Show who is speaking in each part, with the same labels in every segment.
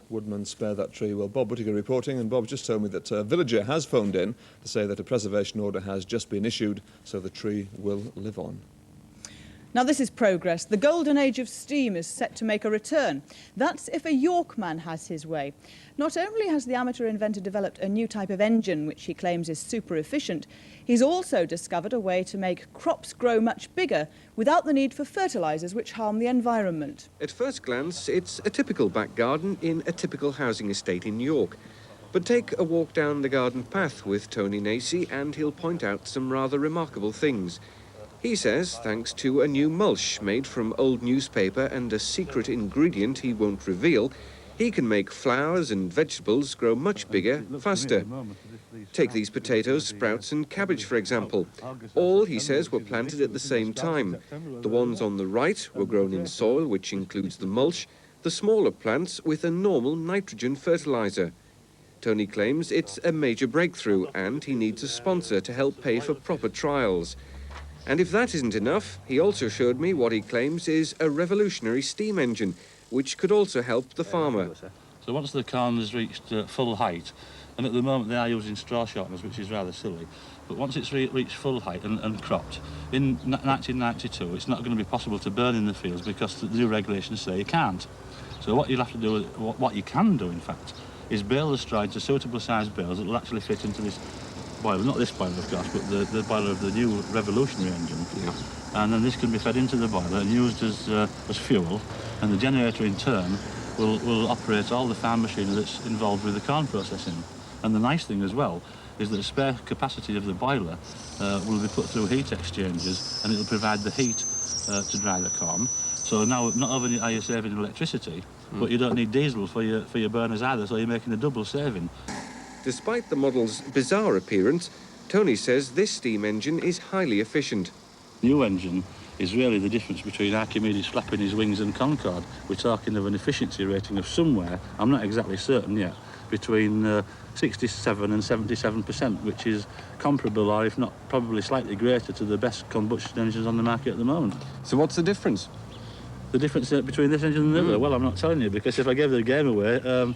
Speaker 1: woodman spare that tree? Well, Bob Whittaker reporting, and Bob just told me that a villager has phoned in to say that a preservation order has just been issued, so the tree will live on.
Speaker 2: Now this is progress. The golden age of steam is set to make a return. That's if a York man has his way. Not only has the amateur inventor developed a new type of engine which he claims is super efficient, he's also discovered a way to make crops grow much bigger without the need for fertilisers which harm the environment.
Speaker 3: At first glance, it's a typical back garden in a typical housing estate in York. But take a walk down the garden path with Tony Nacy and he'll point out some rather remarkable things. He says, thanks to a new mulch made from old newspaper and a secret ingredient he won't reveal, he can make flowers and vegetables grow much bigger, faster. Take these potatoes, sprouts and cabbage, for example. All, he says, were planted at the same time. The ones on the right were grown in soil, which includes the mulch, the smaller plants with a normal nitrogen fertiliser. Tony claims it's a major breakthrough and he needs a sponsor to help pay for proper trials. And if that isn't enough, he also showed me what he claims is a revolutionary steam engine, which could also help the farmer.
Speaker 4: So once the corn has reached full height, and at the moment they are using straw shorteners, which is rather silly, but once it's reached full height and cropped, in 1992 it's not going to be possible to burn in the fields because the new regulations say you can't. So what you'll have to do, what you can do in fact, is bale the straw into suitable sized bales that will actually fit into this boiler, not this boiler of course, but the boiler of the new revolutionary engine.
Speaker 3: Yeah.
Speaker 4: And then this can be fed into the boiler and used as fuel, and the generator in turn will operate all the farm machinery that's involved with the corn processing. And the nice thing as well is that the spare capacity of the boiler will be put through heat exchangers, and it will provide the heat to dry the corn. So now not only are you saving electricity, but you don't need diesel for your burners either, so you're making a double saving.
Speaker 3: Despite the model's bizarre appearance, Tony says this steam engine is highly efficient.
Speaker 4: New engine is really the difference between Archimedes flapping his wings and Concorde. We're talking of an efficiency rating of somewhere, I'm not exactly certain yet, between 67 and 77%, which is comparable, or if not probably slightly greater, to the best combustion engines on the market at the moment.
Speaker 3: So what's the difference?
Speaker 4: The difference between this engine and the other? Well, I'm not telling you, because if I gave the game away,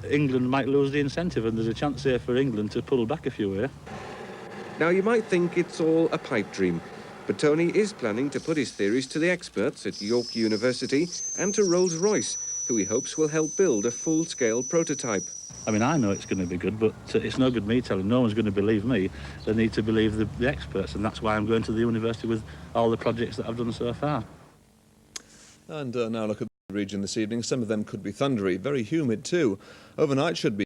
Speaker 4: England might lose the incentive, and there's a chance here for England to pull back a few here.
Speaker 3: Now, you might think it's all a pipe dream, but Tony is planning to put his theories to the experts at York University and to Rolls-Royce, who he hopes will help build a full-scale prototype.
Speaker 4: I mean, I know it's going to be good, but it's no good me telling. No one's going to believe me. They need to believe the experts, and that's why I'm going to the university with all the projects that I've done so far.
Speaker 1: And now look at the region this evening. Some of them could be thundery, very humid too. Overnight should be